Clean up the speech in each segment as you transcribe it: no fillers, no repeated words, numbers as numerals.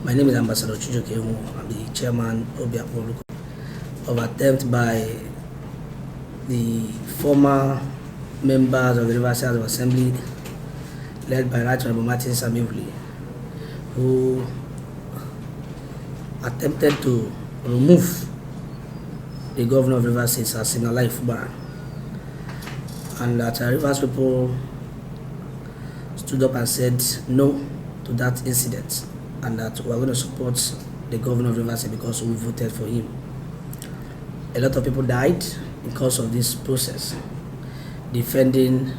My name is Ambassador Chujoke. I'm the chairman of AbioAkpor of attempt by the former members of the Rivers House of Assembly, led by Right Honorable Martin Samibuli, who attempted to remove the governor of Rivers State, Asari Fubara, and that Rivers people stood up and said no to that incident, and that we are going to support the governor of Rivers State because we voted for him. A lot of people died because of this process, defending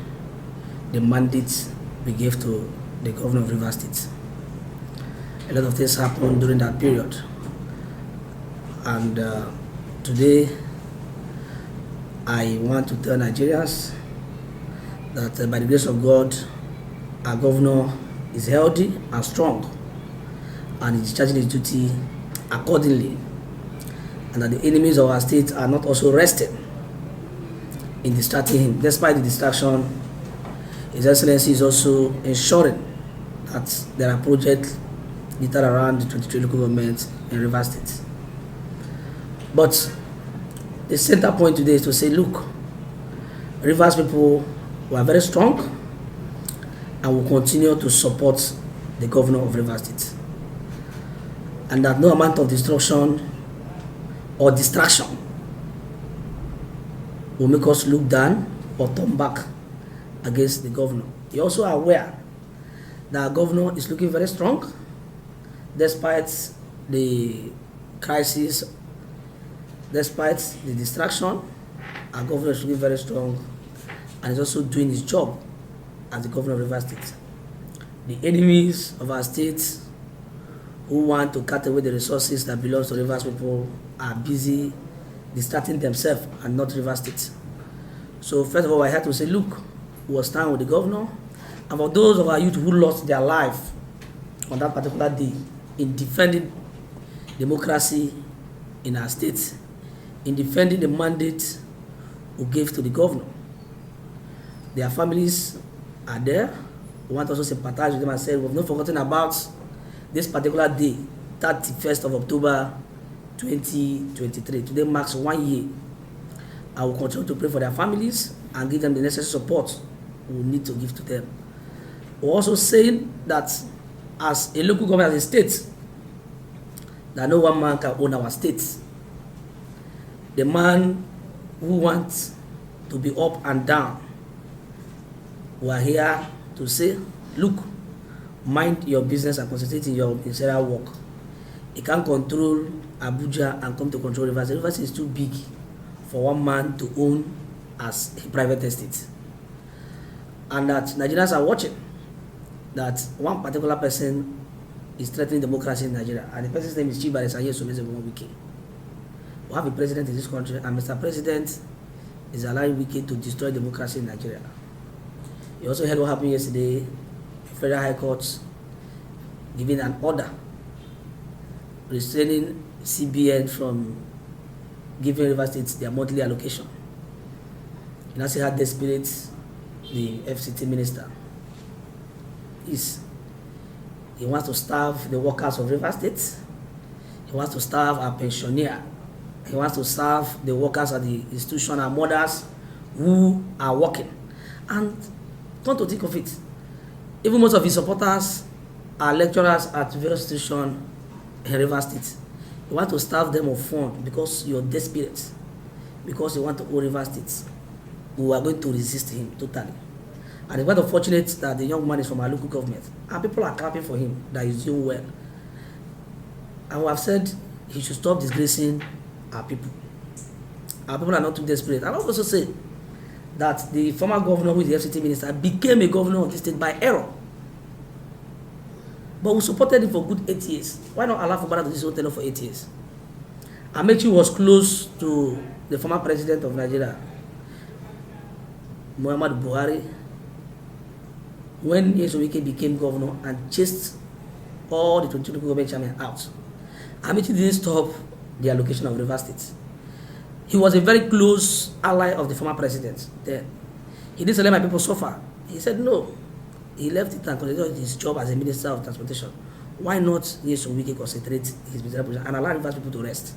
the mandate we gave to the governor of Rivers State. A lot of things happened during that period, and today I want to tell Nigerians that by the grace of God, our governor is healthy and strong, and is discharging his duty accordingly, and that the enemies of our state are not also resting in distracting him. Despite the distraction, His Excellency is also ensuring that there are projects littered around the 23 local governments in Rivers State. But the center point today is to say, look, Rivers people were very strong and will continue to support the governor of Rivers State, and that no amount of destruction or distraction will make us look down or turn back against the governor. You're also aware that our governor is looking very strong despite the crisis, despite the distraction. Our governor is looking very strong and is also doing his job as the governor of Rivers State. The enemies of our state who want to cut away the resources that belong to Rivers people are busy distracting themselves and not Rivers State. So first of all, I had to say, look, we will stand with the governor, and for those of our youth who lost their life on that particular day in defending democracy in our state, in defending the mandate we gave to the governor, their families are there. We want to also sympathize with them and say we have not forgotten about this particular day, 31st of October 2023. Today marks 1 year. I will continue to pray for their families and give them the necessary support we need to give to them. We're also saying that as a local government, as a state, that no one man can own our state. The man who wants to be up and down, we are here to say, look, mind your business and concentrate in your ministerial work. You can't control Abuja and come to control Rivers. Rivers is too big for one man to own as a private estate. And that Nigerians are watching that one particular person is threatening democracy in Nigeria, and the person's name is Chief Barrister Wike. We have a president in this country, and Mr. President is allowing Wike to destroy democracy in Nigeria. You also heard what happened yesterday. Federal High Court giving an order restraining CBN from giving Rivers State their monthly allocation. You now see how desperate the FCT minister is. He wants to starve the workers of Rivers State. He wants to starve our pensioner. He wants to serve the workers at the institution and mothers who are working. And come to think of it, even most of his supporters are lecturers at various institutions in Rivers State. You want to starve them of fund because you're desperate, because you want to own Rivers State. We are going to resist him totally. And it's quite unfortunate that the young man is from our local government, and people are clapping for him that he's doing well. And we have said he should stop disgracing our people. Our people are not too desperate. And I also say that the former governor, who is the FCT minister, became a governor of the state by error. But we supported him for good 8 years. Why not allow Fubara to do his tenure for 8 years? Amechi was close to the former president of Nigeria, Muhammad Buhari, when Wike became governor and chased all the 22 local government chairmen out. Amechi didn't stop the allocation of Rivers State. He was a very close ally of the former president then. He didn't let my people suffer. He said no. He left it and continued his job as a minister of transportation. Why not Nyesom Wike concentrate his miserable position and allow Rivers people to rest?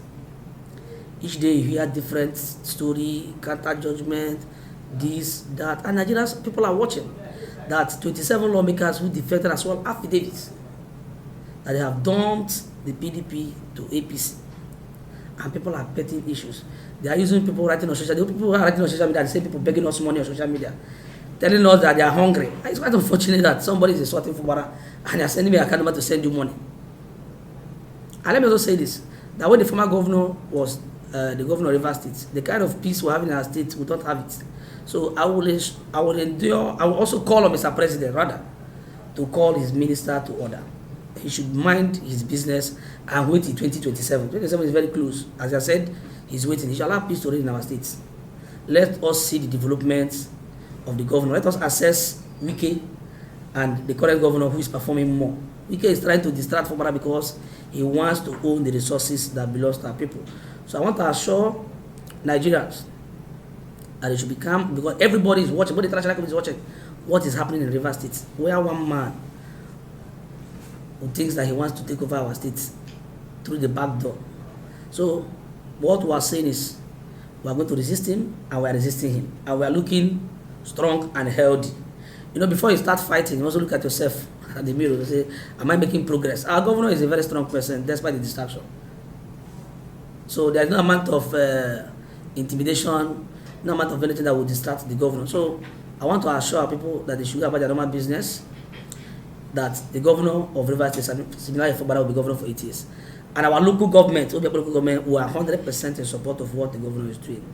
Each day you hear different story, counter judgment, this, that, and Nigerians people are watching that 27 lawmakers who defected as well affidavits that they have dumped the PDP to APC, and people are petting issues. They are using people writing on social media. People who are writing on social media, the same people begging us money on social media, telling us that they are hungry. It's quite unfortunate that somebody is insulting Fubara and they are sending me a account number to send you money. And let me also say this: that when the former governor was the governor of Rivers State, the kind of peace we're having in our state, we don't have it. So I will also call on Mr. President rather to call his minister to order. He should mind his business and wait till 2027. 2027 is very close. As I said, he's waiting. He shall allow peace to reign in our states. Let us see the developments of the governor. Let us assess Wike and the current governor who is performing more. Wike is trying to distract Fubara because he wants to own the resources that belongs to our people. So I want to assure Nigerians that they should be calm, because everybody is watching, both the international community is watching what is happening in Rivers State, where one man who thinks that he wants to take over our state through the back door. So what we are saying is we are going to resist him, and we are resisting him, and we are looking strong and healthy. You know, before you start fighting, you also look at yourself at the mirror and say, am I making progress? Our governor is a very strong person despite the distraction. So there is no amount of intimidation, no amount of anything that will distract the governor. So I want to assure our people that they should go about their normal business, that the governor of Rivers State, similarly Fubara, will be governor for 8 years. And our local government, AbioAkpor local government, we are 100% in support of what the governor is doing.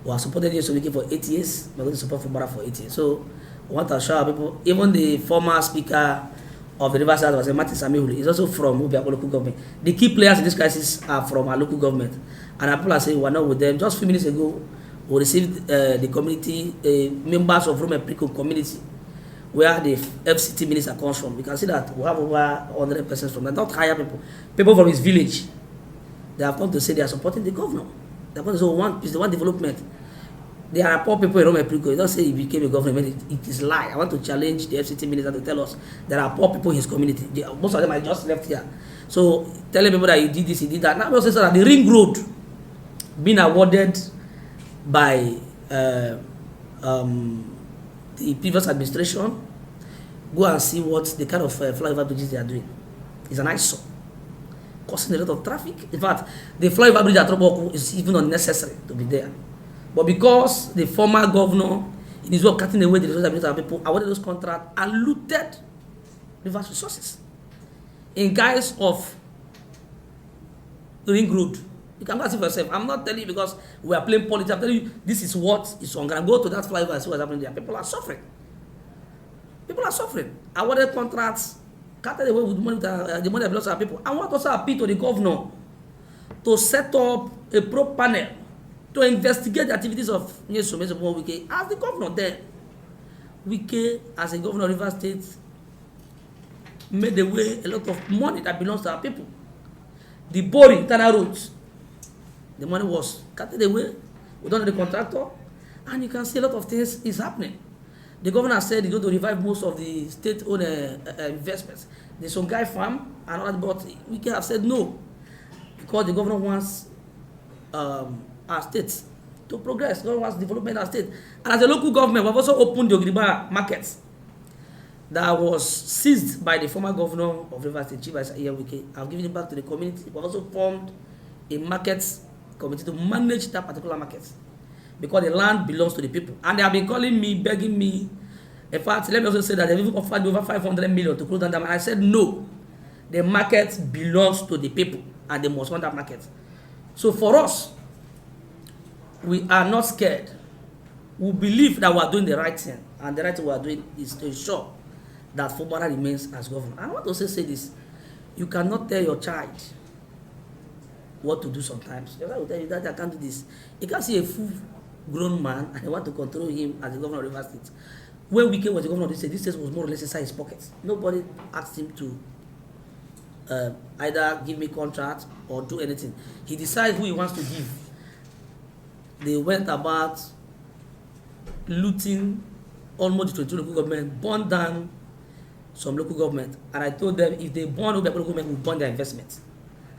We are supported Nyesom Wike for 8 years, we are going to support Fubara for 8 years. So I want to assure our people, even the former speaker of the Rivers State, Martin Samihuli, is also from AbioAkpor local government. The key players in this crisis are from our local government. And our people are saying we are not with them. Just a few minutes ago, we received the community, members of Rome Prico community, where the FCT minister comes from. You can see that we have over 100 persons from that, not higher people. People from his village, they have come to say they are supporting the governor. They are going to say it's the one development. There are poor people in Rome Prico. You don't say he became a governor. It is a lie. I want to challenge the FCT minister to tell us there are poor people in his community. Most of them are just left here. So telling people that he did this, he did that. Now we also say that the ring road being awarded by the previous administration, go and see what the kind of flyover bridges they are doing. It's an eyesore, causing a lot of traffic. In fact, the flyover bridge at Roboku is even unnecessary to be there. But because the former governor, in his work cutting away the resources of people, awarded those contracts and looted Rivers resources in guise of ring road. You can go and see for yourself. I'm not telling you because we are playing politics. I'm telling you this is what is on ground. Go to that flyover and see what's happening there. People are suffering. People are suffering. Awarded contracts, cutting away with money, the money that belongs to our people. I want also appeal to the governor to set up a probe panel to investigate the activities of Nyesom Wike as the governor there. Wike, as a governor of Rivers State, made away a lot of money that belongs to our people. The boring internal roads, the money was cut away. We don't know the contractor, and you can see a lot of things is happening. The governor said he's going to revive most of the state-owned investments. There's some guy farm and all that, but we can have said no because the governor wants our state to progress. The governor wants development of our state. And as a local government, we've also opened the Ogriba market that was seized by the former governor of Rivers State, Chief Wike. I've given it back to the community. We've also formed a market committee to manage that particular market because the land belongs to the people. And they have been calling me, begging me. In fact, let me also say that they've even offered me over 500 million to close down them. And I said, no, the market belongs to the people and they must run that market. So for us, we are not scared. We believe that we are doing the right thing. And the right thing we are doing is to ensure that Fubara remains as governor. And I want to also say this. You cannot tell your child what to do sometimes. Your child will tell you that I can't do this. You can't see a full-grown man and you want to control him as the governor of Rivers State. When Wike was the governor of this state was more or less inside his pockets. Nobody asked him to either give me contract or do anything. He decides who he wants to give. They went about looting almost the 22 local government, burned down some local government, and I told them if they burn local government, we burn their investment.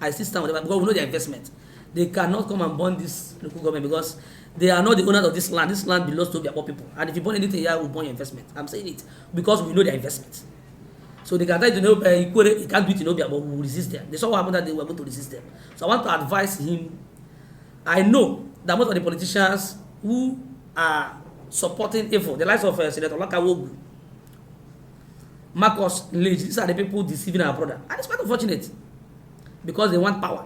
I still stand with them because we know their investment. They cannot come and burn this local government because they are not the owners of this land. This land belongs to Obiakpor people. And if you burn anything here, we burn your investment. I'm saying it because we know their investment. So they can try to know he can't do it in Obiakpor, but we will resist them. They saw what happened that they were going to resist them. So I want to advise him. I know that most of the politicians who are supporting evil, the likes of Senator Lakawogu, Marcus Lage, these are the people deceiving our brother. And it's quite unfortunate because they want power.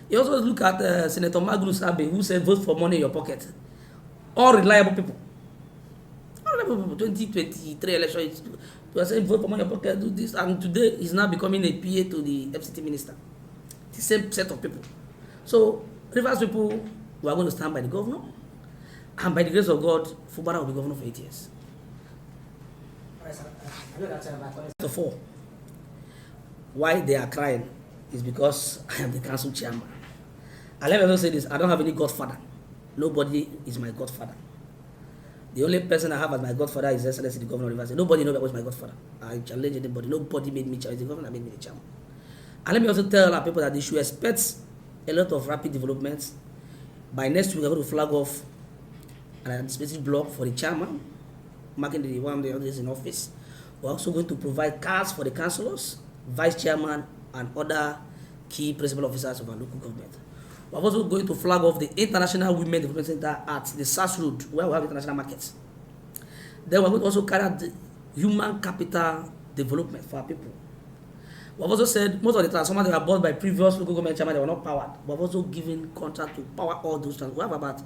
You also look at Senator Magnus Abe, who said vote for money in your pocket. All reliable people. All reliable people. 2023 election, they are saying vote for money in your pocket, do this. And today he's now becoming a PA to the FCT minister. The same set of people. So, Rivers people who are going to stand by the governor. And by the grace of God, Fubara will be governor for 8 years. So, why they are crying is because I am the council chairman. And let me also say this, I don't have any godfather. Nobody is my godfather. The only person I have as my godfather is Excellency the Governor of Rivers. Nobody knows that was my godfather. I challenge anybody. Nobody made me chairman. The governor made me the chairman. And let me also tell our people that they should expect a lot of rapid developments. By next week, we're going to flag off an administrative block for the chairman, marking the one of the others in office. We're also going to provide cars for the councillors, vice chairman, and other key principal officers of our local government. We're also going to flag off the International Women Development Center at the SAS Road, where we have international markets. Then we're going to also carry out the human capital development for our people. We've also said most of the transformers that were bought by previous local government chairman, they were not powered. We've also given contract to power all those transformers. We have about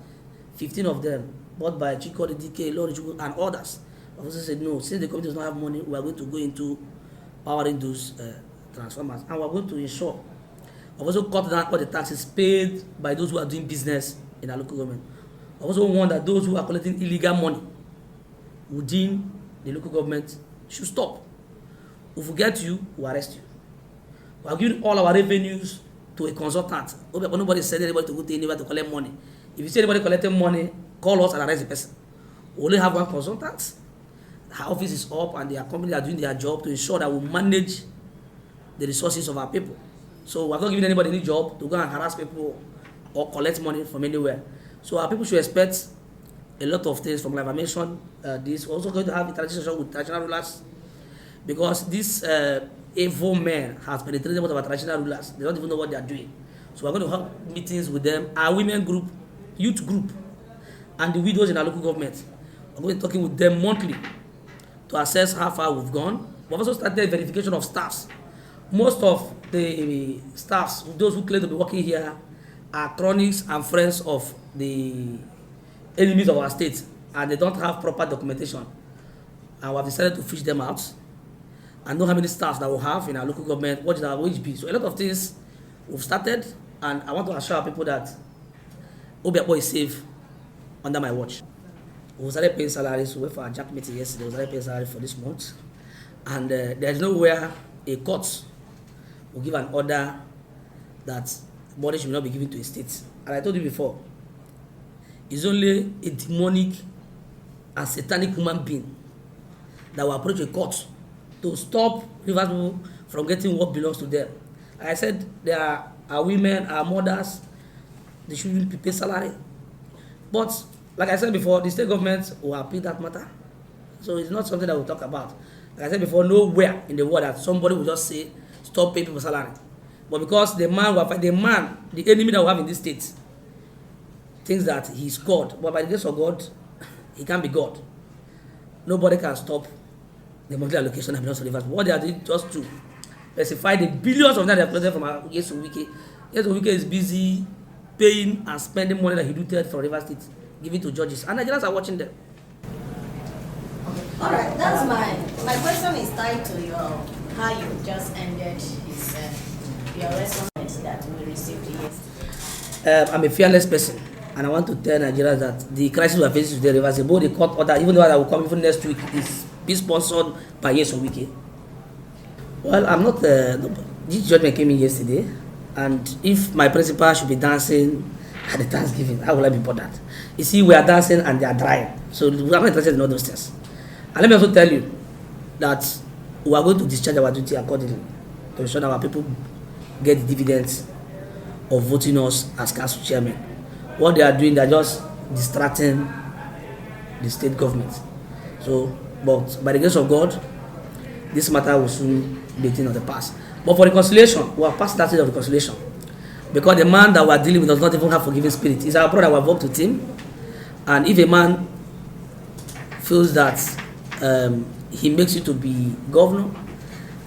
15 of them bought by Chikodi, DK, Lord, and others. We've also said no, since the company does not have money, we are going to go into powering those transformers. And we're going to ensure we've also cut down all the taxes paid by those who are doing business in our local government. I also want that those who are collecting illegal money within the local government should stop. If we get you, we'll arrest you. We are giving all our revenues to a consultant. Nobody is sending anybody to go to anywhere to collect money. If you see anybody collecting money, call us and arrest the person. We only have one consultant. Her office is up and their company are doing their job to ensure that we manage the resources of our people. So we're not giving anybody any job to go and harass people or collect money from anywhere. So our people should expect a lot of things from, like I mentioned, this. We're also going to have interaction with traditional rulers because this evil man has penetrated most of our traditional rulers. They don't even know what they are doing. So we're going to have meetings with them, our women group, youth group, and the widows in our local government. We're going to be talking with them monthly to assess how far we've gone. We've also started verification of staffs. Most of the staffs, those who claim to be working here, are cronies and friends of the enemies of our state, and they don't have proper documentation. And we have decided to fish them out and know how many staffs that we have in our local government, what is our wage be. So a lot of things we've started, and I want to assure people that Obiakpor is safe under my watch. We started paying salaries. We went for a JAC meeting yesterday. We started paying salary for this month. And there's nowhere a court will give an order that money should not be given to a state. And I told you before, it's only a demonic and satanic human being that will approach a court to stop Rivers people from getting what belongs to them. I said there are our women, our mothers, they shouldn't be paid salary. But like I said before, the state government will appeal that matter. So it's not something that we'll talk about. Like I said before, nowhere in the world that somebody will just say, stop paying people salary. But because the enemy that we have in this state, thinks that he's God. But by the grace of God, he can't be God. Nobody can stop the monthly allocation that belongs to Rivers. What they are doing just to specify the billions of that they have collected from our Wike. Wike is busy paying and spending money that he looted from Rivers State, giving to judges. And Nigerians are watching them. All right, that's my question is tied to your how you just ended his your response that we received yesterday. I'm a fearless person, and I want to tell Nigerians that the crisis we are facing today, reversible, the court order, even though that will come even next week, is being sponsored by Wike. Well, I'm not. This judgment came in yesterday, and if my principal should be dancing at the Thanksgiving, how will I be bothered? You see, we are dancing and they are drying, so we are not interested in all those things. And let me also tell you that we are going to discharge our duty accordingly to ensure that our people get the dividends of voting us as council chairman. What they are doing, they are just distracting the state government. So, but by the grace of God, this matter will soon be a thing of the past. But for reconciliation, we are past that stage of reconciliation. Because the man that we are dealing with does not even have forgiving spirit. He's our brother, we have worked with him. And if a man feels that he makes you to be governor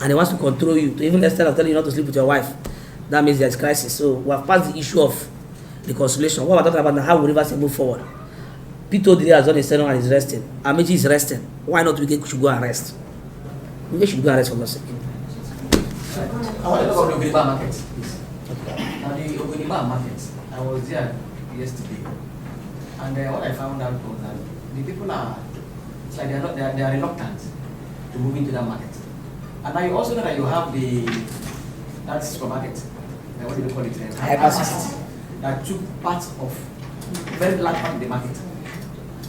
and he wants to control you, to even the extent of telling you not to sleep with your wife, that means there's crisis. So we have passed the issue of reconciliation. What we're talking about now, how we Rivers move forward. Peter Dide has done his tenure and is resting. Amechi is resting. Why not we should go and rest? We should go and rest for God's sake. I want to talk about the Ogoniba market, please. Now the Ogoniba market, I was there yesterday, and what I found out was that the people are, it's like they are reluctant to move into that market. And now you also know that you have that supermarket, what do you call it? Hypercity, that took part of very large part of the market.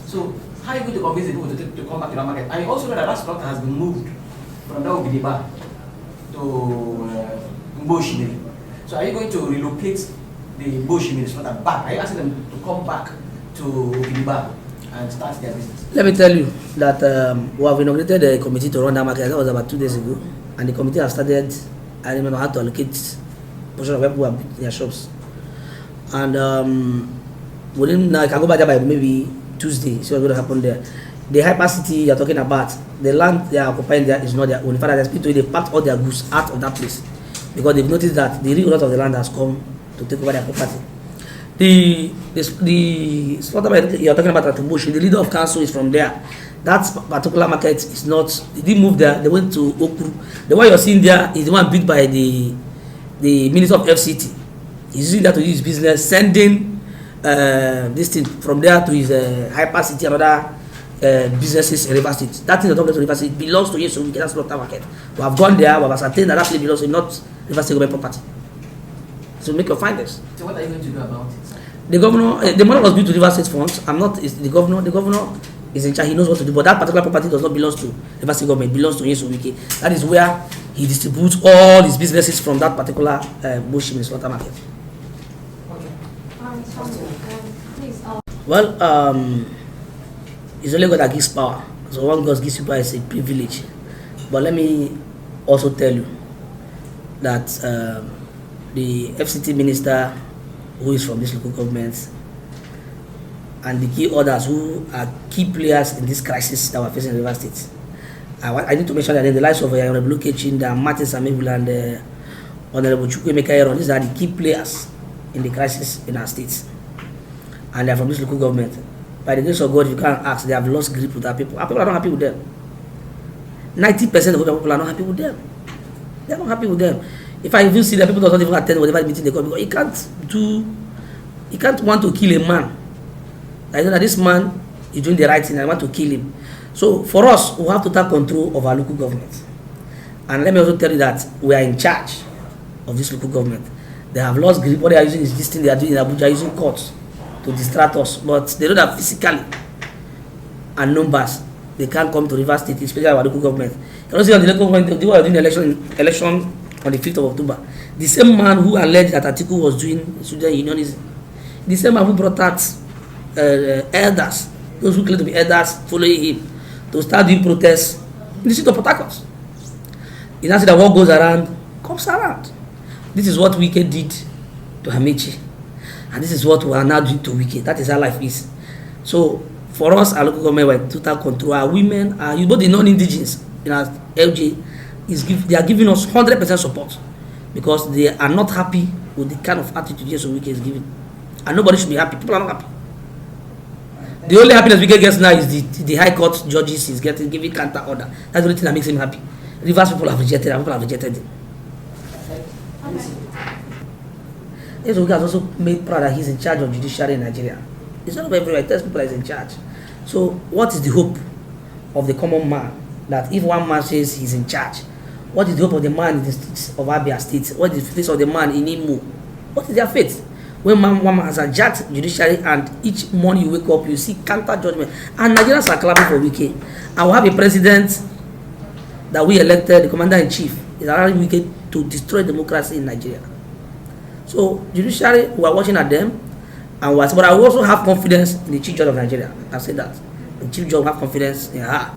So how are you going to convince the people to come back to that market? And you also know that slaughter has been moved from that Ogoniba to Mboshimiri. So are you going to relocate the Mboshimiri slaughter back? Are you asking them to come back to Ogoniba and start their business? Let me tell you that we have inaugurated a committee to run that market. That was about 2 days ago. And the committee has started, I remember how to allocate portion of people who have built their shops. And within now, I can go back there by maybe Tuesday, see what's going to happen there. The hypercity you're talking about, the land they are occupying there is not their own. In fact, there's people they packed all their goods out of that place because they've noticed that the real lot of the land has come to take over their property. The slaughter you're talking about at Bush, the leader of council is from there. That particular market is not, they didn't move there, they went to Okru. The one you're seeing there is the one built by the Minister of FCT. He's using that to do his business, sending this thing from there to his hypercity and other businesses in River State. That thing that belongs to River State belongs to Yesu. That's slaughter market. We have gone there, we have ascertained that place belongs to not River State government property. So make your findings. So what are you going to do about it? The governor, the money was built to River State funds. I'm not the governor. The governor is in charge. He knows what to do. But that particular property does not belong to River State government. It belongs to Yesu Wike. That is where he distributes all his businesses from that particular bush in the slaughter market. Okay. Well, it's only God that gives power. So when God gives you power, it's a privilege. But let me also tell you that the FCT minister, who is from this local government, and the key others who are key players in this crisis that we're facing in River State. I need to mention that in the lives of Honorable Chinda, Martin Samibula, and Honorable Chukwemeka Eron, these are the key players in the crisis in our states. And they are from this local government. By the grace of God, you can't ask, they have lost grip with our people. Our people are not happy with them. 90% of the people are not happy with them. They are not happy with them. If I even see that people do not even attend whatever meeting they come, because he can't want to kill a man. I know that this man is doing the right thing and I want to kill him. So for us, we have total control of our local government. And let me also tell you that we are in charge of this local government. They have lost grip. What they are using is this thing they are doing in Abuja, using courts to distract us. But they know that physically and numbers, they can't come to River State, especially our local government. You can see on the local government, they were doing election on the 5th of October. The same man who alleged that Atiku was doing student unionism, the same man who brought out elders, those who claim to be elders following him, to start doing protests in the city of Port Harcourt. You now see that what goes around comes around. This is what Wike did to Amechi, and this is what we are now doing to Wike. That is how life is. So for us, our local government, we're in total control. Our women, both the non-indigenous in our LG, they are giving us 100% support because they are not happy with the kind of attitude Yesu Wike is giving, and nobody should be happy. People are not happy. The only happiness Wike gets now is the High Court judges is giving counter order. That's the only thing that makes him happy. Rivers people have rejected, and people have rejected him. Yesu Wike has also made proud that he's in charge of judiciary in Nigeria. It's not everywhere. It tells people that he's in charge. So what is the hope of the common man that if one man says he's in charge? What is the hope of the man in the streets of Abia State? What is the face of the man in Imo? What is their fate? When one man has a jacked judiciary and each morning you wake up, you see counter judgment. And Nigerians are clapping for Wike. And we have a president that we elected the commander-in-chief is allowing Wike to destroy democracy in Nigeria. So judiciary, we are watching at them, but I also have confidence in the Chief Judge of Nigeria. I say that the Chief Judge have confidence in her.